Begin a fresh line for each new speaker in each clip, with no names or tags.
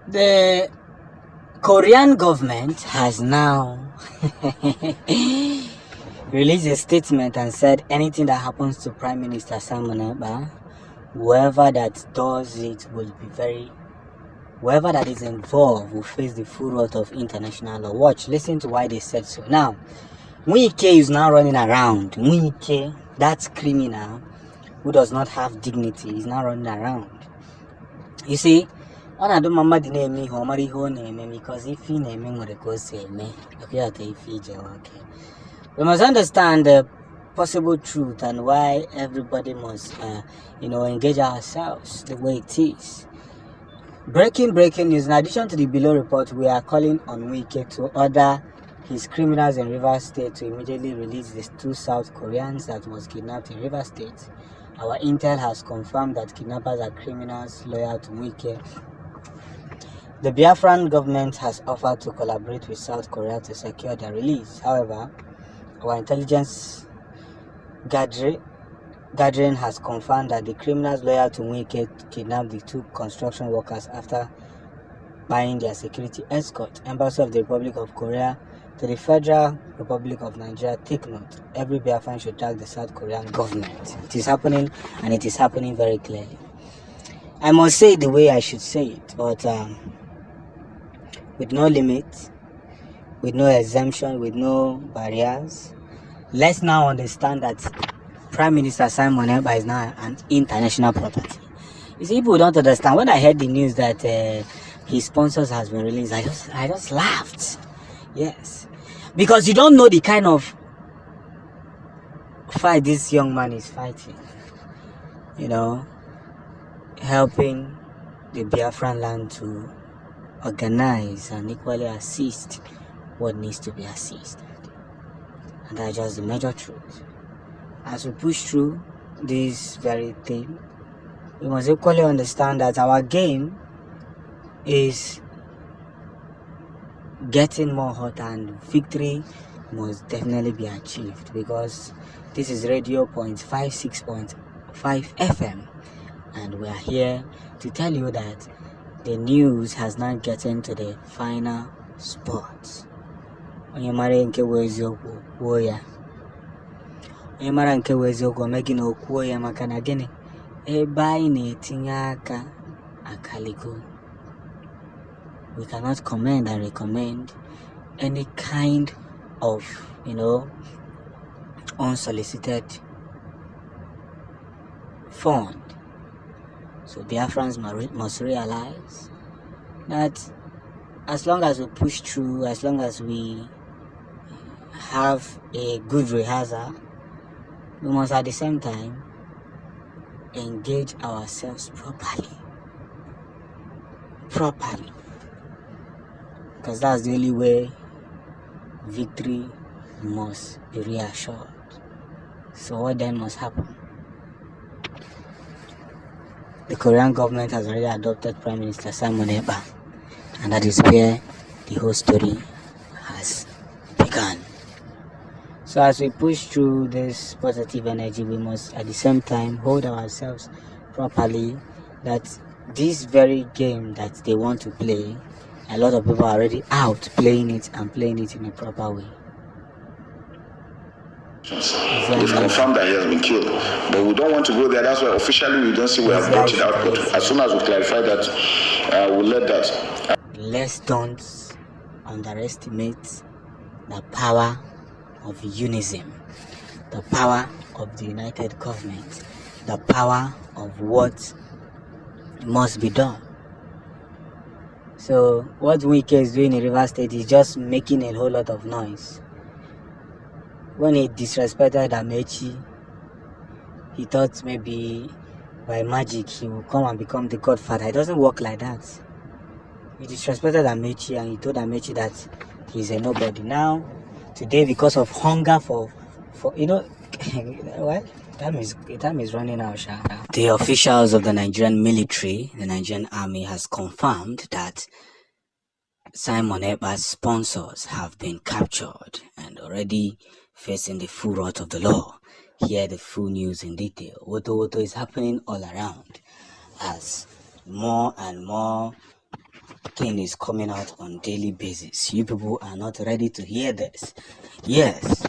The Korean government has now released a statement and said anything that happens to Prime Minister Simon Ekpa, whoever that does it will be whoever that is involved will face the full wrath of international law. Watch, listen to why they said so. Now, Wike is now running around. Wike, that criminal who does not have dignity, is now running around. You see, I don't remember the name because if he name what go say me, okay. We must understand the possible truth and why everybody must engage ourselves the way it is. Breaking news. In addition to the below report, we are calling on Wike to order his criminals in Rivers State to immediately release the 2 South Koreans that was kidnapped in Rivers State. Our intel has confirmed that kidnappers are criminals loyal to Wike. The Biafran government has offered to collaborate with South Korea to secure their release. However, our intelligence gathering has confirmed that the criminals loyal to Wike kidnapped the 2 construction workers after buying their security escort. Embassy of the Republic of Korea to the Federal Republic of Nigeria, take note. Every Biafran should tag the South Korean government. It is happening, and it is happening very clearly. I must say it the way I should say it, but with no limit, with no exemption, with no barriers. Let's now understand that Prime Minister Simon Ekpa is now an international property. You see, people don't understand. When I heard the news that his sponsors has been released, I just laughed. Yes, because you don't know the kind of fight this young man is fighting. Helping the Biafran land to organize and equally assist what needs to be assisted. And that's just the major truth. As we push through this very thing, we must equally understand that our game is getting more hot and victory must definitely be achieved, because this is Radio 56.5 FM and we are here to tell you that the news has not gotten to the final spot. Onye mara nke wụ eziokwu kwuo ya. Onye mara nke wụ eziokwu omegi na okwuo ya, maka na gịnị? Ebe anyị na-etinye aka akaliko. We cannot commend and recommend any kind of, unsolicited fund. So Biafrans must realize that as long as we push through, as long as we have a good rehearsal, we must at the same time engage ourselves properly. Because that's the only way victory must be reassured. So what then must happen? The Korean government has already adopted Prime Minister Simon Ekpa, and that is where the whole story has begun. So as we push through this positive energy, we must at the same time hold ourselves properly, that this very game that they want to play, a lot of people are already out playing it and playing it in a proper way.
We've confirmed that he has been killed, but we don't want to go there. That's why officially we don't see we have brought it out. But as soon as we clarify that, we'll let that.
Let's don't underestimate the power of unison, the power of the united government, the power of what must be done. So what Wike is doing in Rivers State is just making a whole lot of noise. When he disrespected Amechi, he thought maybe by magic he will come and become the godfather. It doesn't work like that. He disrespected Amechi and he told Amechi that he's a nobody. Now, today, because of hunger for well, time is running out. The officials of the Nigerian military, the Nigerian army, has confirmed that Simon Ekpa's sponsors have been captured and already facing the full wrath of the law. Hear the full news in detail. Woto is happening all around as more and more thing is coming out on daily basis. You people are not ready to hear this. Yes,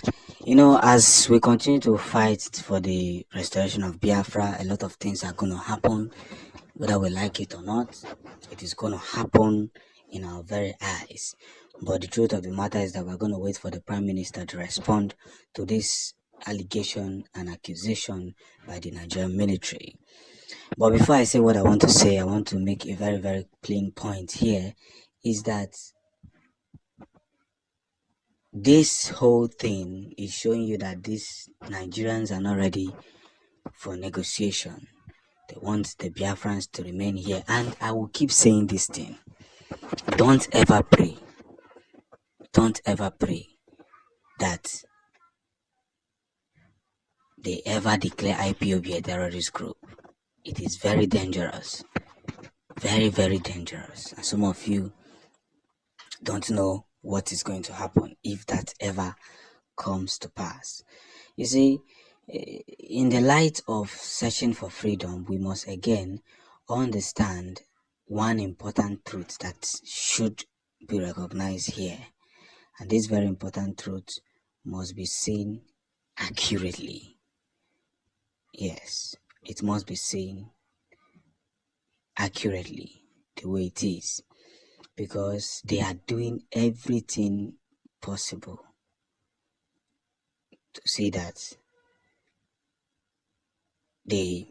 as we continue to fight for the restoration of Biafra, a lot of things are going to happen, whether we like it or not. It is going to happen in our very eyes. But the truth of the matter is that we're going to wait for the Prime Minister to respond to this allegation and accusation by the Nigerian military. But before I say what I want to say, I want to make a very, very plain point here, is that this whole thing is showing you that these Nigerians are not ready for negotiation. They want the Biafrans to remain here. And I will keep saying this thing. Don't ever pray that they ever declare IPOB a terrorist group. It is very dangerous. Very, very dangerous. And some of you don't know what is going to happen if that ever comes to pass. You see, in the light of searching for freedom, we must again understand one important truth that should be recognized here. And this very important truth must be seen accurately. Yes, it must be seen accurately the way it is, because they are doing everything possible to see that they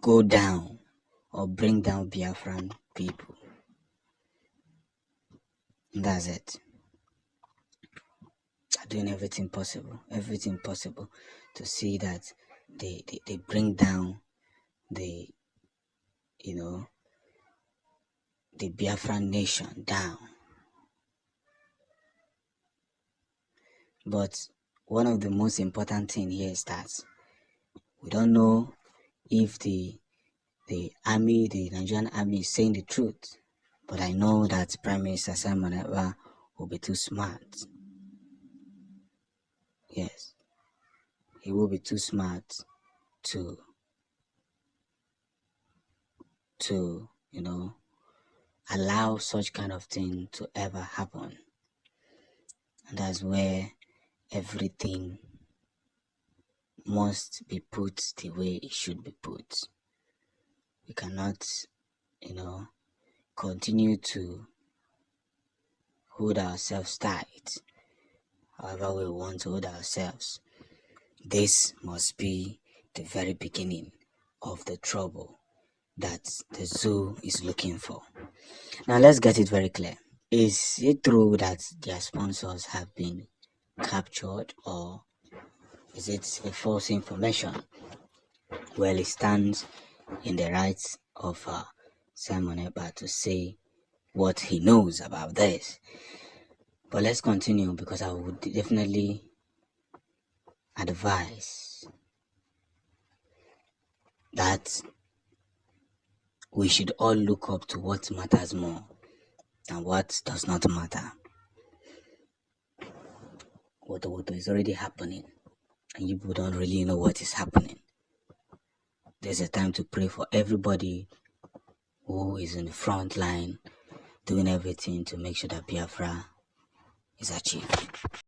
go down or bring down Biafran people. And that's it. They're doing everything possible to see that they bring down the Biafran nation down. But one of the most important thing here is that we don't know if the Nigerian army is saying the truth. But I know that Prime Minister Simon Ekpa will be too smart. Yes, he will be too smart to allow such kind of thing to ever happen. And that's where everything must be put the way it should be put. We cannot, continue to hold ourselves tight however we want to hold ourselves. This must be the very beginning of the trouble that the zoo is looking for. Now let's get it very clear. Is it true that their sponsors have been captured, or is it a false information? Well, it stands in the rights of Simon Ekpa to say what he knows about this. But let's continue, because I would definitely advise that we should all look up to what matters more and what does not matter. What is already happening, and you people don't really know what is happening. There's a time to pray for everybody who is in the front line, doing everything to make sure that Biafra is achieved.